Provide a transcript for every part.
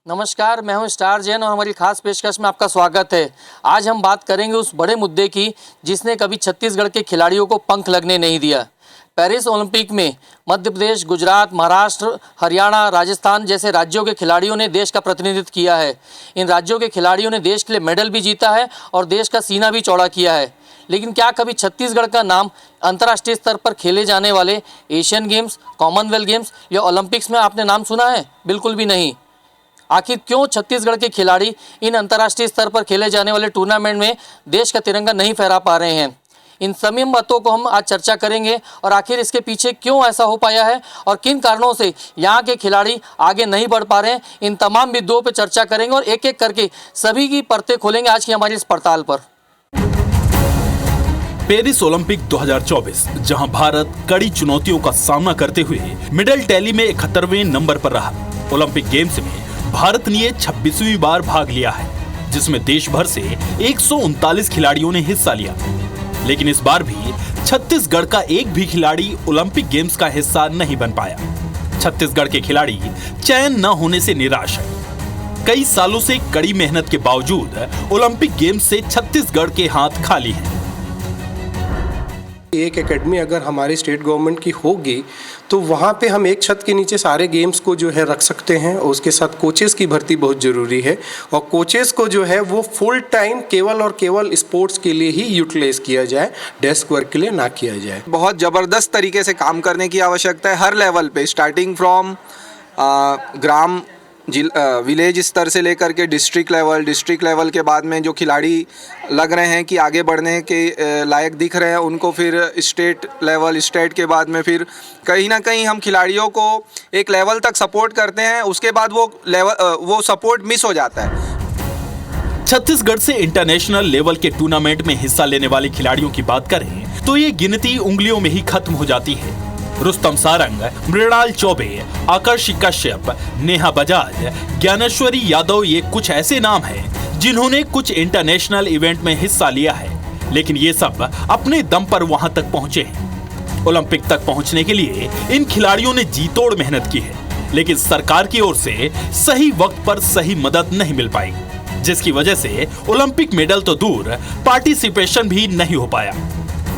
नमस्कार, मैं हूं स्टार जैन और हमारी खास पेशकश में आपका स्वागत है। आज हम बात करेंगे उस बड़े मुद्दे की जिसने कभी छत्तीसगढ़ के खिलाड़ियों को पंख लगने नहीं दिया। पेरिस ओलंपिक में मध्य प्रदेश, गुजरात, महाराष्ट्र, हरियाणा, राजस्थान जैसे राज्यों के खिलाड़ियों ने देश का प्रतिनिधित्व किया है। इन राज्यों के खिलाड़ियों ने देश के लिए मेडल भी जीता है और देश का सीना भी चौड़ा किया है। लेकिन क्या कभी छत्तीसगढ़ का नाम अंतर्राष्ट्रीय स्तर पर खेले जाने वाले एशियन गेम्स, कॉमनवेल्थ गेम्स या ओलंपिक्स में आपने नाम सुना है? बिल्कुल भी नहीं। आखिर क्यों छत्तीसगढ़ के खिलाड़ी इन अंतर्राष्ट्रीय स्तर पर खेले जाने वाले टूर्नामेंट में देश का तिरंगा नहीं फहरा पा रहे हैं? इन सभी बातों को हम आज चर्चा करेंगे और आखिर इसके पीछे क्यों ऐसा हो पाया है और किन कारणों से यहाँ के खिलाड़ी आगे नहीं बढ़ पा रहे हैं। इन तमाम बिंदुओं पर चर्चा करेंगे और एक एक करके सभी की परतें खोलेंगे आज की हमारी इस पड़ताल पर। पेरिस ओलंपिक 2024, जहां भारत कड़ी चुनौतियों का सामना करते हुए मेडल टैली में 71वें नंबर पर रहा। ओलंपिक गेम्स में भारत ने 26वीं बार भाग लिया है, जिसमें देश भर से 139 खिलाड़ियों ने हिस्सा लिया। लेकिन इस बार भी छत्तीसगढ़ का एक भी खिलाड़ी ओलंपिक गेम्स का हिस्सा नहीं बन पाया। छत्तीसगढ़ के खिलाड़ी चयन न होने से निराश है। कई सालों से कड़ी मेहनत के बावजूद ओलंपिक गेम्स से छत्तीसगढ़ के हाथ खाली हैं। एक एकेडमी अगर हमारी स्टेट गवर्नमेंट की होगी तो वहाँ पे हम एक छत के नीचे सारे गेम्स को जो है रख सकते हैं और उसके साथ कोचेस की भर्ती बहुत ज़रूरी है और कोचेस को जो है वो फुल टाइम केवल और केवल स्पोर्ट्स के लिए ही यूटिलाइज किया जाए, डेस्क वर्क के लिए ना किया जाए। बहुत ज़बरदस्त तरीके से काम करने की आवश्यकता है हर लेवल पे, स्टार्टिंग फ्रॉम ग्राम विलेज स्तर से लेकर के डिस्ट्रिक्ट लेवल के बाद में जो खिलाड़ी लग रहे हैं कि आगे बढ़ने के लायक दिख रहे हैं उनको फिर स्टेट के बाद में फिर कहीं ना कहीं हम खिलाड़ियों को एक लेवल तक सपोर्ट करते हैं, उसके बाद वो सपोर्ट मिस हो जाता है। छत्तीसगढ़ से इंटरनेशनल लेवल के टूर्नामेंट में हिस्सा लेने वाले खिलाड़ियों की बात करें तो ये गिनती उंगलियों में ही खत्म हो जाती है। रुस्तम सारंग, मृणाल चौबे, आकर्षि कश्यप, नेहा बजाज, ज्ञानेश्वरी यादव ये कुछ ऐसे नाम हैं जिन्होंने कुछ इंटरनेशनल इवेंट में हिस्सा लिया है, लेकिन ये सब अपने दम पर वहां तक पहुंचे हैं। ओलंपिक तक पहुंचने के लिए इन खिलाड़ियों ने जी तोड़ मेहनत की है, लेकिन सरकार की ओर से सही वक्त पर सही मदद नहीं मिल पाई, जिसकी वजह से ओलंपिक मेडल तो दूर, पार्टिसिपेशन भी नहीं हो पाया।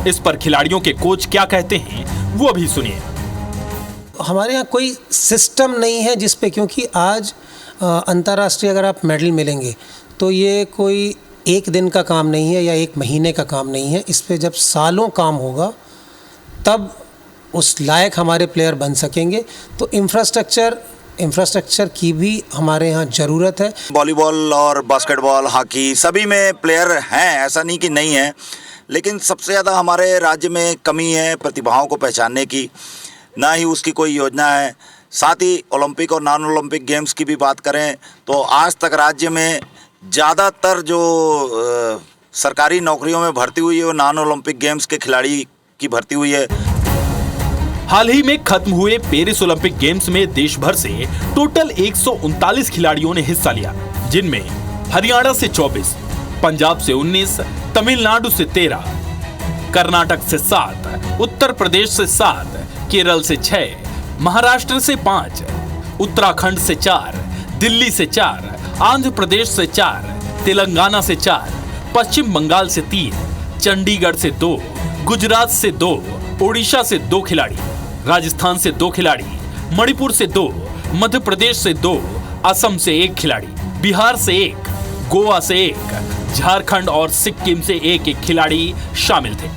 इस पर खिलाड़ियों के कोच क्या कहते हैं वो भी सुनिए। हमारे यहाँ कोई सिस्टम नहीं है जिसपे, क्योंकि आज अंतर्राष्ट्रीय अगर आप मेडल मिलेंगे तो ये कोई एक दिन का काम नहीं है या एक महीने का काम नहीं है। इस पे जब सालों काम होगा तब उस लायक हमारे प्लेयर बन सकेंगे। तो इंफ्रास्ट्रक्चर की भी हमारे यहाँ ज़रूरत है। वॉलीबॉल और बास्केटबॉल, हॉकी सभी में प्लेयर हैं, ऐसा नहीं कि नहीं है, लेकिन सबसे ज़्यादा हमारे राज्य में कमी है प्रतिभाओं को पहचानने की, ना ही उसकी कोई योजना है। साथ ही ओलंपिक और नॉन ओलंपिक गेम्स की भी बात करें तो आज तक राज्य में ज़्यादातर जो सरकारी नौकरियों में भर्ती हुई है वो नॉन ओलंपिक गेम्स के खिलाड़ी की भर्ती हुई है। हाल ही में खत्म हुए पेरिस ओलंपिक गेम्स में देश भर से टोटल 139 खिलाड़ियों ने हिस्सा लिया, जिनमें हरियाणा से 24, पंजाब से 19, तमिलनाडु से 13, कर्नाटक से 7, उत्तर प्रदेश से 7, केरल से 6, महाराष्ट्र से 5, उत्तराखंड से 4, दिल्ली से 4, आंध्र प्रदेश से 4, तेलंगाना से 4, पश्चिम बंगाल से 3, चंडीगढ़ से 2, गुजरात से 2, ओडिशा से 2 खिलाड़ी, राजस्थान से 2 खिलाड़ी, मणिपुर से 2, मध्य प्रदेश से 2, असम से 1 खिलाड़ी, बिहार से 1, गोवा से 1, झारखंड और सिक्किम से 1 खिलाड़ी शामिल थे।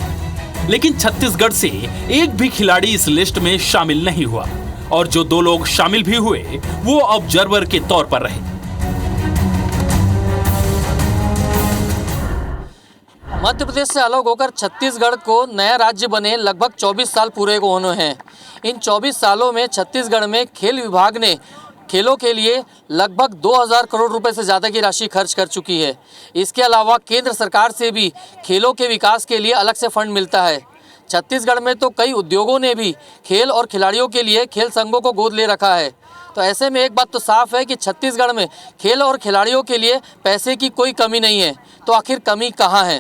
लेकिन छत्तीसगढ़ से एक भी खिलाड़ी इस लिस्ट में शामिल नहीं हुआ और जो 2 लोग शामिल भी हुए वो ऑब्जर्वर के तौर पर रहे। मध्य प्रदेश से अलग होकर छत्तीसगढ़ को नया राज्य बने लगभग 24 साल पूरे को होने हैं। इन 24 सालों में छत्तीसगढ़ में खेल विभाग ने खेलों के लिए लगभग 2000 करोड़ रुपए से ज़्यादा की राशि खर्च कर चुकी है। इसके अलावा केंद्र सरकार से भी खेलों के विकास के लिए अलग से फंड मिलता है। छत्तीसगढ़ में तो कई उद्योगों ने भी खेल और खिलाड़ियों के लिए खेल संघों को गोद ले रखा है। तो ऐसे में एक बात तो साफ है कि छत्तीसगढ़ में खेल और खिलाड़ियों के लिए पैसे की कोई कमी नहीं है। तो आखिर कमी कहाँ है?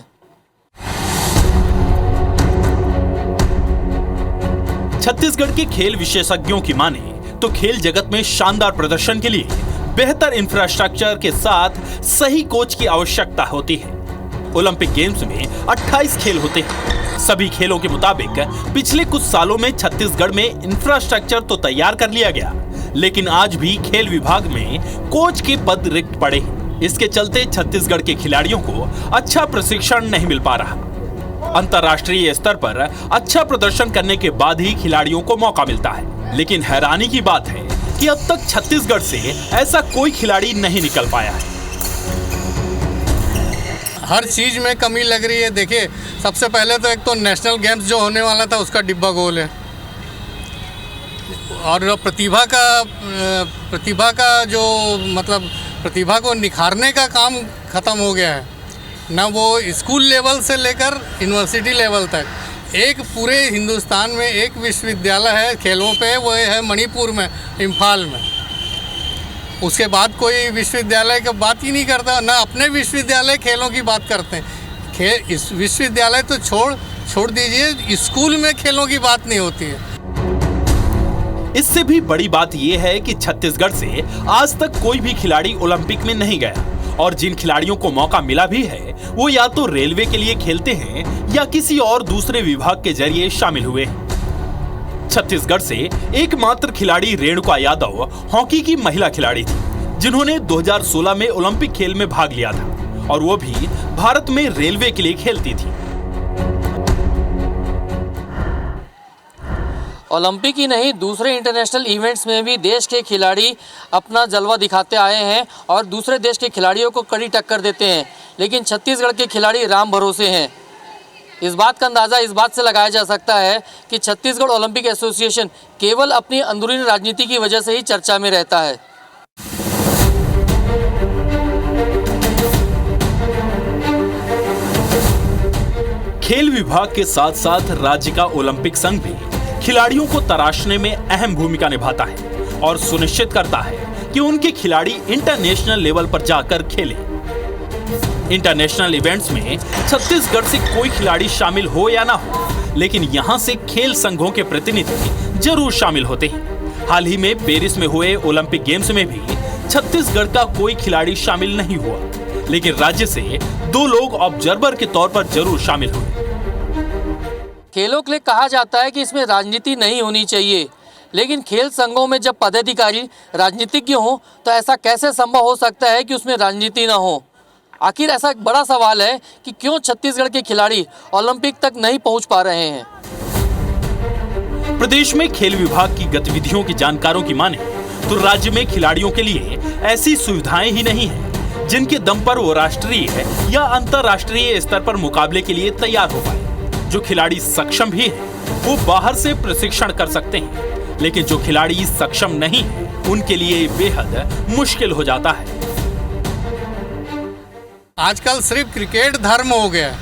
छत्तीसगढ़ के खेल विशेषज्ञों की माने तो खेल जगत में शानदार प्रदर्शन के लिए बेहतर इंफ्रास्ट्रक्चर के साथ सही कोच की आवश्यकता होती है। ओलंपिक गेम्स में 28 खेल होते हैं। सभी खेलों के मुताबिक पिछले कुछ सालों में छत्तीसगढ़ में इंफ्रास्ट्रक्चर तो तैयार कर लिया गया, लेकिन आज भी खेल विभाग में कोच के पद रिक्त पड़े हैं। इसके चलते छत्तीसगढ़ के खिलाड़ियों को अच्छा प्रशिक्षण नहीं मिल पा रहा। अंतर्राष्ट्रीय स्तर पर अच्छा प्रदर्शन करने के बाद ही खिलाड़ियों को मौका मिलता है, लेकिन हैरानी की बात है कि अब तक छत्तीसगढ़ से ऐसा कोई खिलाड़ी नहीं निकल पाया है। हर चीज़ में कमी लग रही है। देखिए, सबसे पहले तो एक तो नेशनल गेम्स जो होने वाला था उसका डिब्बा गोल है, और प्रतिभा का जो मतलब प्रतिभा को निखारने का काम ख़त्म हो गया है ना। वो स्कूल लेवल से लेकर यूनिवर्सिटी लेवल तक एक पूरे हिंदुस्तान में एक विश्वविद्यालय है खेलों पे, वो है मणिपुर में, इम्फाल में। उसके बाद कोई विश्वविद्यालय की बात ही नहीं करता, ना अपने विश्वविद्यालय खेलों की बात करते हैं। इस विश्वविद्यालय तो छोड़ दीजिए, स्कूल में खेलों की बात नहीं होती है। इससे भी बड़ी बात यह है कि छत्तीसगढ़ से आज तक कोई भी खिलाड़ी ओलंपिक में नहीं गया, और जिन खिलाड़ियों को मौका मिला भी है वो या तो रेलवे के लिए खेलते हैं या किसी और दूसरे विभाग के जरिए शामिल हुए हैं। छत्तीसगढ़ से एकमात्र खिलाड़ी रेणुका यादव हॉकी की महिला खिलाड़ी थी, जिन्होंने 2016 में ओलंपिक खेल में भाग लिया था, और वो भी भारत में रेलवे के लिए खेलती थी। ओलंपिक ही नहीं, दूसरे इंटरनेशनल इवेंट्स में भी देश के खिलाड़ी अपना जलवा दिखाते आए हैं और दूसरे देश के खिलाड़ियों को कड़ी टक्कर देते हैं, लेकिन छत्तीसगढ़ के खिलाड़ी राम भरोसे हैं। इस बात का अंदाज़ा इस बात से लगाया जा सकता है कि छत्तीसगढ़ ओलंपिक एसोसिएशन केवल अपनी अंदरूनी राजनीति की वजह से ही चर्चा में रहता है। खेल विभाग के साथ साथ राज्य का ओलंपिक संघ भी खिलाड़ियों को तराशने में अहम भूमिका निभाता है और सुनिश्चित करता है कि उनके खिलाड़ी इंटरनेशनल लेवल पर जाकर खेलें। इंटरनेशनल इवेंट्स में छत्तीसगढ़ से कोई खिलाड़ी शामिल हो या ना हो, लेकिन यहां से खेल संघों के प्रतिनिधि जरूर शामिल होते हैं। हाल ही में पेरिस में हुए ओलंपिक गेम्स में भी छत्तीसगढ़ का कोई खिलाड़ी शामिल नहीं हुआ, लेकिन राज्य से 2 लोग ऑब्जर्वर के तौर पर जरूर शामिल हुए। खेलों के लिए कहा जाता है कि इसमें राजनीति नहीं होनी चाहिए, लेकिन खेल संघों में जब पदाधिकारी राजनीतिज्ञ हों तो ऐसा कैसे संभव हो सकता है कि उसमें राजनीति ना हो। आखिर ऐसा एक बड़ा सवाल है कि क्यों छत्तीसगढ़ के खिलाड़ी ओलंपिक तक नहीं पहुंच पा रहे हैं। प्रदेश में खेल विभाग की गतिविधियों की जानकारों की माने तो राज्य में खिलाड़ियों के लिए ऐसी सुविधाएं ही नहीं है जिनके दम पर वो राष्ट्रीय या अंतर्राष्ट्रीय स्तर पर मुकाबले के लिए तैयार हो पाए। जो खिलाड़ी सक्षम भी हैं, वो बाहर से प्रशिक्षण कर सकते हैं, लेकिन जो खिलाड़ी सक्षम नहीं है, उनके लिए बेहद मुश्किल हो जाता है। आजकल सिर्फ क्रिकेट धर्म हो गया है,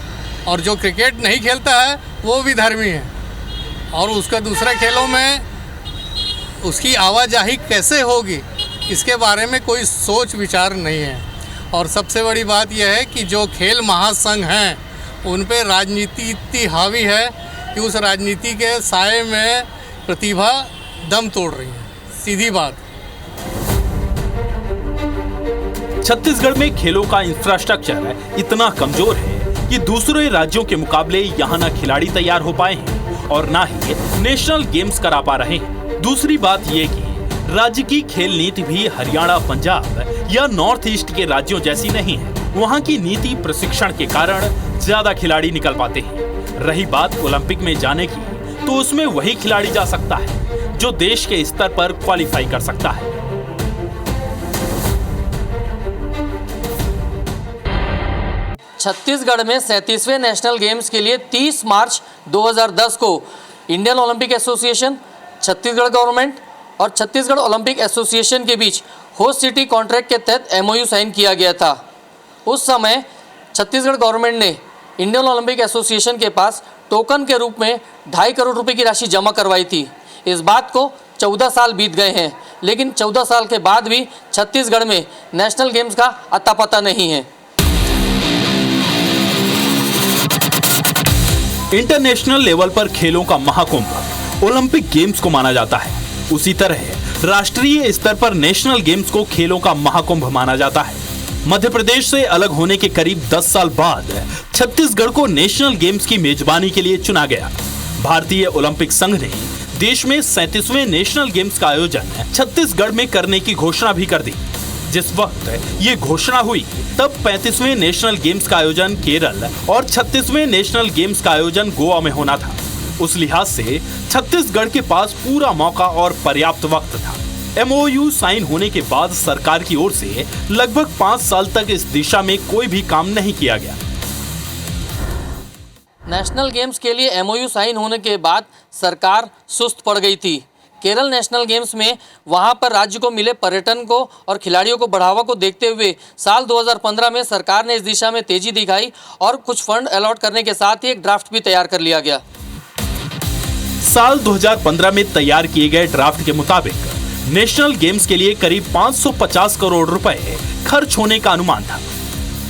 और जो क्रिकेट नहीं खेलता है वो भी धर्मी है, और उसका दूसरे खेलों में उसकी आवाजाही कैसे होगी इसके बारे में कोई सोच विचार नहीं है। और सबसे बड़ी बात यह है कि जो खेल महासंघ हैं उन पे राजनीति इतनी हावी है कि उस राजनीति के साए में प्रतिभा दम तोड़ रही है। सीधी बात। छत्तीसगढ़ में खेलों का इंफ्रास्ट्रक्चर इतना कमजोर है कि दूसरे राज्यों के मुकाबले यहाँ न खिलाड़ी तैयार हो पाए हैं और न ही नेशनल गेम्स करा पा रहे हैं। दूसरी बात ये कि राज्य की खेल नीति भी हरियाणा, पंजाब या नॉर्थ ईस्ट के राज्यों जैसी नहीं है। वहाँ की नीति प्रशिक्षण के कारण ज्यादा खिलाड़ी निकल पाते हैं। रही बात ओलंपिक में जाने की, तो उसमें वही खिलाड़ी जा सकता है जो देश के स्तर पर क्वालिफाई कर सकता है। छत्तीसगढ़ में 37वें नेशनल गेम्स के लिए 30 मार्च 2010 को Indian Olympic association, Chhattisgarh government और छत्तीसगढ़ ओलंपिक एसोसिएशन के बीच होस्ट सिटी कॉन्ट्रैक्ट के तहत MOU साइन किया गया था। उस समय छत्तीसगढ़ गवर्नमेंट ने इंडियन ओलंपिक एसोसिएशन के पास टोकन के रूप में 2.5 करोड़ रुपए की राशि जमा करवाई थी। इस बात को 14 साल बीत गए हैं, लेकिन 14 साल के बाद भी छत्तीसगढ़ में नेशनल गेम्स का अता पता नहीं है। इंटरनेशनल लेवल पर खेलों का महाकुंभ ओलंपिक गेम्स को माना जाता है। उसी तरह राष्ट्रीय स्तर पर नेशनल गेम्स को खेलों का महाकुंभ माना जाता है। मध्य प्रदेश से अलग होने के करीब 10 साल बाद छत्तीसगढ़ को नेशनल गेम्स की मेजबानी के लिए चुना गया। भारतीय ओलंपिक संघ ने देश में 37वें नेशनल गेम्स का आयोजन छत्तीसगढ़ में करने की घोषणा भी कर दी। जिस वक्त ये घोषणा हुई तब 35वें नेशनल गेम्स का आयोजन केरल और 36वें नेशनल गेम्स का आयोजन गोवा में होना था। उस लिहाज से छत्तीसगढ़ के पास पूरा मौका और पर्याप्त वक्त था। MOU साइन होने के बाद सरकार की ओर से लगभग 5 साल तक इस दिशा में कोई भी काम नहीं किया गया। नेशनल गेम्स के लिए MOU साइन होने के बाद सरकार सुस्त पड़ गई थी। केरल नेशनल गेम्स में वहां पर राज्य को मिले पर्यटन को और खिलाड़ियों को बढ़ावा को देखते हुए साल 2015 में सरकार ने इस दिशा में तेजी दिखाई और कुछ फंड अलॉट करने के साथ ही एक ड्राफ्ट भी तैयार कर लिया गया। साल 2015 में तैयार किए गए ड्राफ्ट के मुताबिक नेशनल गेम्स के लिए करीब 550 करोड़ रुपए खर्च होने का अनुमान था।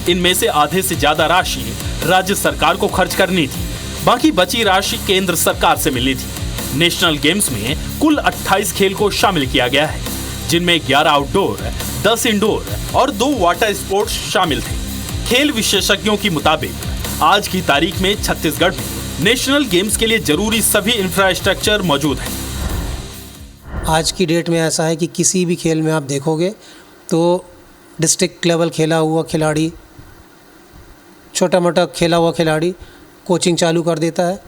इनमें से आधे से ज्यादा राशि राज्य सरकार को खर्च करनी थी, बाकी बची राशि केंद्र सरकार से मिलनी थी। नेशनल गेम्स में कुल 28 खेल को शामिल किया गया है, जिनमें 11 आउटडोर, 10 इंडोर और 2 वाटर स्पोर्ट्स शामिल थे। खेल विशेषज्ञों के मुताबिक आज की तारीख में छत्तीसगढ़ में नेशनल गेम्स के लिए जरूरी सभी इंफ्रास्ट्रक्चर मौजूद है। आज की डेट में ऐसा है कि किसी भी खेल में आप देखोगे तो डिस्ट्रिक्ट लेवल खेला हुआ खिलाड़ी, छोटा मोटा खेला हुआ खिलाड़ी कोचिंग चालू कर देता है।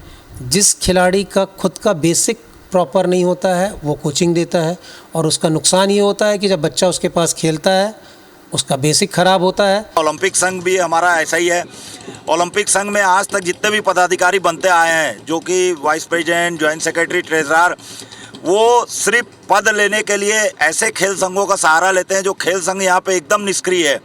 जिस खिलाड़ी का खुद का बेसिक प्रॉपर नहीं होता है वो कोचिंग देता है, और उसका नुकसान ये होता है कि जब बच्चा उसके पास खेलता है उसका बेसिक खराब होता है। ओलंपिक संघ भी हमारा ऐसा ही है। ओलंपिक संघ में आज तक जितने भी पदाधिकारी बनते आए हैं, जो कि vice president, joint secretary, treasurer, वो सिर्फ पद लेने के लिए ऐसे खेल संघों का सहारा लेते हैं जो खेल संघ यहाँ पे एकदम निष्क्रिय है।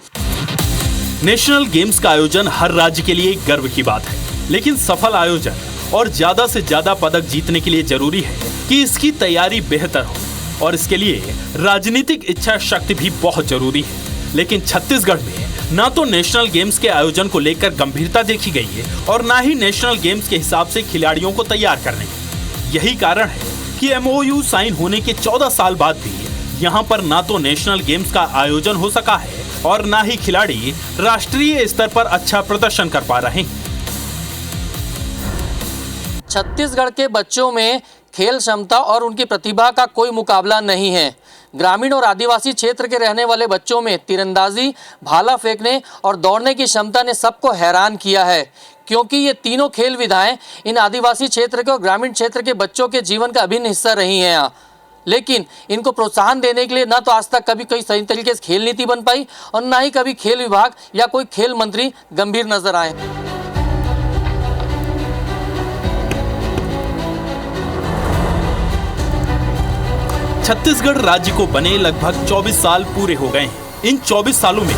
नेशनल गेम्स का आयोजन हर राज्य के लिए गर्व की बात है, लेकिन सफल आयोजन और ज्यादा से ज्यादा पदक जीतने के लिए जरूरी है कि इसकी तैयारी बेहतर हो, और इसके लिए राजनीतिक इच्छा शक्ति भी बहुत जरूरी है। लेकिन छत्तीसगढ़ में ना तो नेशनल गेम्स के आयोजन को लेकर गंभीरता देखी गई है और ना ही नेशनल गेम्स के हिसाब से खिलाड़ियों को तैयार करने की। यही कारण है कि MOU साइन होने के 14 साल बाद भी यहाँ पर ना तो नेशनल गेम्स का आयोजन हो सका है और ना ही खिलाड़ी राष्ट्रीय स्तर पर अच्छा प्रदर्शन कर पा रहे हैं। छत्तीसगढ़ के बच्चों में खेल क्षमता और उनकी प्रतिभा का कोई मुकाबला नहीं है। ग्रामीण और आदिवासी क्षेत्र के रहने वाले बच्चों में तीरंदाजी, भाला फेंकने और दौड़ने की क्षमता ने सबको हैरान किया है, क्योंकि ये तीनों खेल विधाएं इन आदिवासी क्षेत्र के और ग्रामीण क्षेत्र के बच्चों के जीवन का अभिन्न हिस्सा रही हैं यहाँ। लेकिन इनको प्रोत्साहन देने के लिए ना तो आज तक कभी कोई सही तरीके से खेल नीति बन पाई और ना ही कभी खेल विभाग या कोई खेल मंत्री गंभीर नजर आए। छत्तीसगढ़ राज्य को बने लगभग 24 साल पूरे हो गए हैं। इन 24 सालों में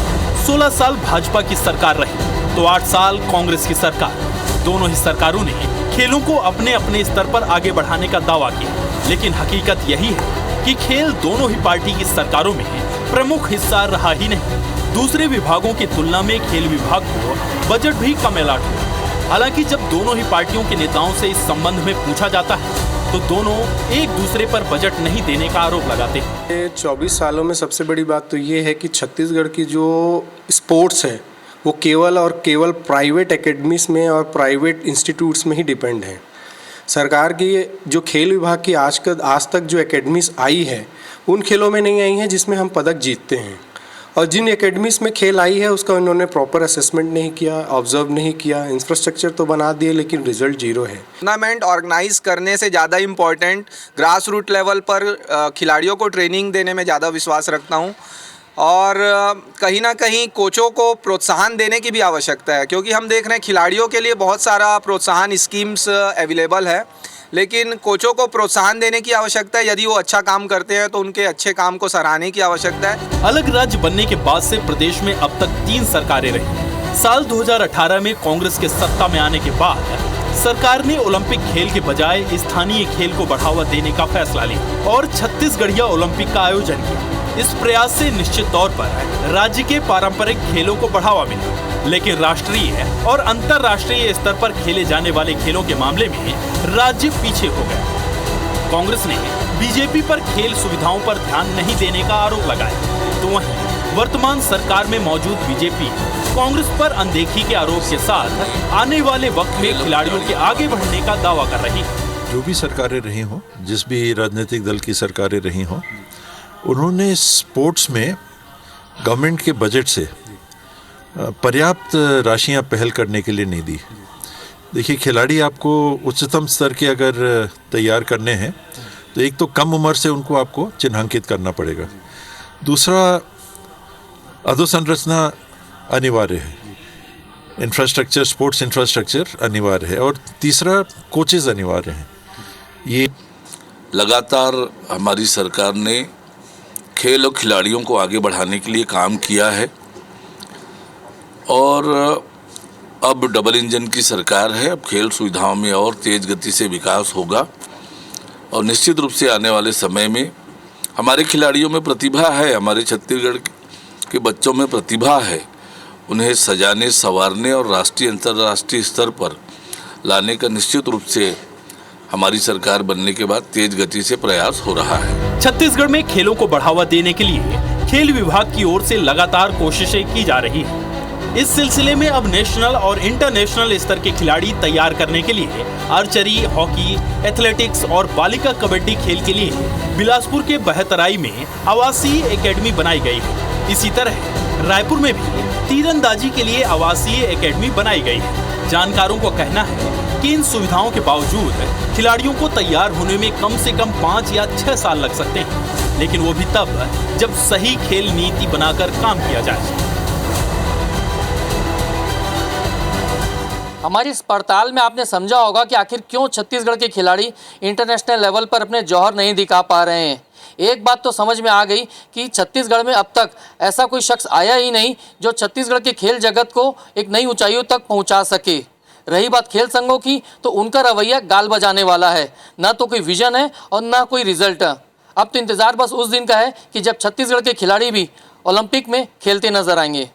16 साल भाजपा की सरकार रही तो 8 साल कांग्रेस की सरकार। दोनों ही सरकारों ने खेलों को अपने अपने स्तर पर आगे बढ़ाने का दावा किया, लेकिन हकीकत यही है कि खेल दोनों ही पार्टी की सरकारों में प्रमुख हिस्सा रहा ही नहीं। दूसरे विभागों की तुलना में खेल विभाग को बजट भी कम अलॉट हुआ। हालांकि जब दोनों ही पार्टियों के नेताओं से इस संबंध में पूछा जाता है तो दोनों एक दूसरे पर बजट नहीं देने का आरोप लगाते हैं। 24 सालों में सबसे बड़ी बात तो ये है कि छत्तीसगढ़ की जो स्पोर्ट्स है वो केवल और केवल प्राइवेट एकेडमीज में और प्राइवेट इंस्टीट्यूट्स में ही डिपेंड है। सरकार की जो खेल विभाग की आज तक जो एकेडमीज आई है उन खेलों में नहीं आई हैं जिसमें हम पदक जीतते हैं, और जिन एकेडमीज में खेल आई है उसका उन्होंने प्रॉपर असेसमेंट नहीं किया, ऑब्जर्व नहीं किया, इंफ्रास्ट्रक्चर तो बना दिए लेकिन रिजल्ट जीरो है। टूर्नामेंट ऑर्गेनाइज करने से ज़्यादा इम्पॉर्टेंट ग्रास रूट लेवल पर खिलाड़ियों को ट्रेनिंग देने में ज़्यादा विश्वास रखता हूँ, और कहीं ना कहीं कोचों को प्रोत्साहन देने की भी आवश्यकता है, क्योंकि हम देख रहे हैं खिलाड़ियों के लिए बहुत सारा प्रोत्साहन स्कीम्स अवेलेबल है, लेकिन कोचों को प्रोत्साहन देने की आवश्यकता है। यदि वो अच्छा काम करते हैं तो उनके अच्छे काम को सराहने की आवश्यकता है। अलग राज्य बनने के बाद से प्रदेश में अब तक 3 सरकारें रही। साल 2018 में कांग्रेस के सत्ता में आने के बाद सरकार ने ओलंपिक खेल के बजाय स्थानीय खेल को बढ़ावा देने का फैसला लिया और छत्तीसगढ़िया ओलंपिक का आयोजन किया। इस प्रयास से निश्चित तौर पर राज्य के पारंपरिक खेलों को बढ़ावा मिला, लेकिन राष्ट्रीय और अंतर्राष्ट्रीय स्तर पर खेले जाने वाले खेलों के मामले में राज्य पीछे हो गया। कांग्रेस ने बीजेपी पर खेल सुविधाओं पर ध्यान नहीं देने का आरोप लगाया, तो वहीं वर्तमान सरकार में मौजूद बीजेपी कांग्रेस पर अनदेखी के आरोप के साथ आने वाले वक्त में खिलाड़ियों के आगे बढ़ने का दावा कर रही है। जो भी सरकारें रही हों, जिस भी राजनीतिक दल की सरकारें रही हों, उन्होंने स्पोर्ट्स में गवर्नमेंट के बजट से पर्याप्त राशियां पहल करने के लिए नहीं दी। देखिए, खिलाड़ी आपको उच्चतम स्तर के अगर तैयार करने हैं तो एक तो कम उम्र से उनको आपको चिन्हांकित करना पड़ेगा, दूसरा अधोसंरचना अनिवार्य है, इंफ्रास्ट्रक्चर, स्पोर्ट्स इंफ्रास्ट्रक्चर अनिवार्य है, और तीसरा कोचेज अनिवार्य हैं। ये लगातार हमारी सरकार ने खेल और खिलाड़ियों को आगे बढ़ाने के लिए काम किया है और अब डबल इंजन की सरकार है। अब खेल सुविधाओं में और तेज़ गति से विकास होगा और निश्चित रूप से आने वाले समय में हमारे खिलाड़ियों में प्रतिभा है, हमारे छत्तीसगढ़ के बच्चों में प्रतिभा है, उन्हें सजाने, संवारने और राष्ट्रीय अंतर्राष्ट्रीय स्तर पर लाने का निश्चित रूप से हमारी सरकार बनने के बाद तेज गति से प्रयास हो रहा है। छत्तीसगढ़ में खेलों को बढ़ावा देने के लिए खेल विभाग की ओर से लगातार कोशिशें की जा रही हैं। इस सिलसिले में अब नेशनल और इंटरनेशनल स्तर के खिलाड़ी तैयार करने के लिए आर्चरी, हॉकी, एथलेटिक्स और बालिका कबड्डी खेल के लिए बिलासपुर के बहतराई में आवासीय एकेडमी बनाई गई है। इसी तरह रायपुर में भी तीरंदाजी के लिए आवासीय एकेडमी बनाई गई है। जानकारों का कहना है कि इन सुविधाओं के बावजूद खिलाड़ियों को तैयार होने में कम से कम 5 या 6 साल लग सकते हैं, लेकिन वो भी तब जब सही खेल नीति बनाकर काम किया जाए। हमारी इस पड़ताल में आपने समझा होगा कि आखिर क्यों छत्तीसगढ़ के खिलाड़ी इंटरनेशनल लेवल पर अपने जौहर नहीं दिखा पा रहे हैं। एक बात तो समझ में आ गई कि छत्तीसगढ़ में अब तक ऐसा कोई शख्स आया ही नहीं जो छत्तीसगढ़ के खेल जगत को एक नई ऊंचाइयों तक पहुंचा सके। रही बात खेल संघों की, तो उनका रवैया गाल बजाने वाला है, ना तो कोई विजन है और ना कोई रिजल्ट। अब तो इंतज़ार बस उस दिन का है कि जब छत्तीसगढ़ के खिलाड़ी भी ओलंपिक में खेलते नजर आएंगे।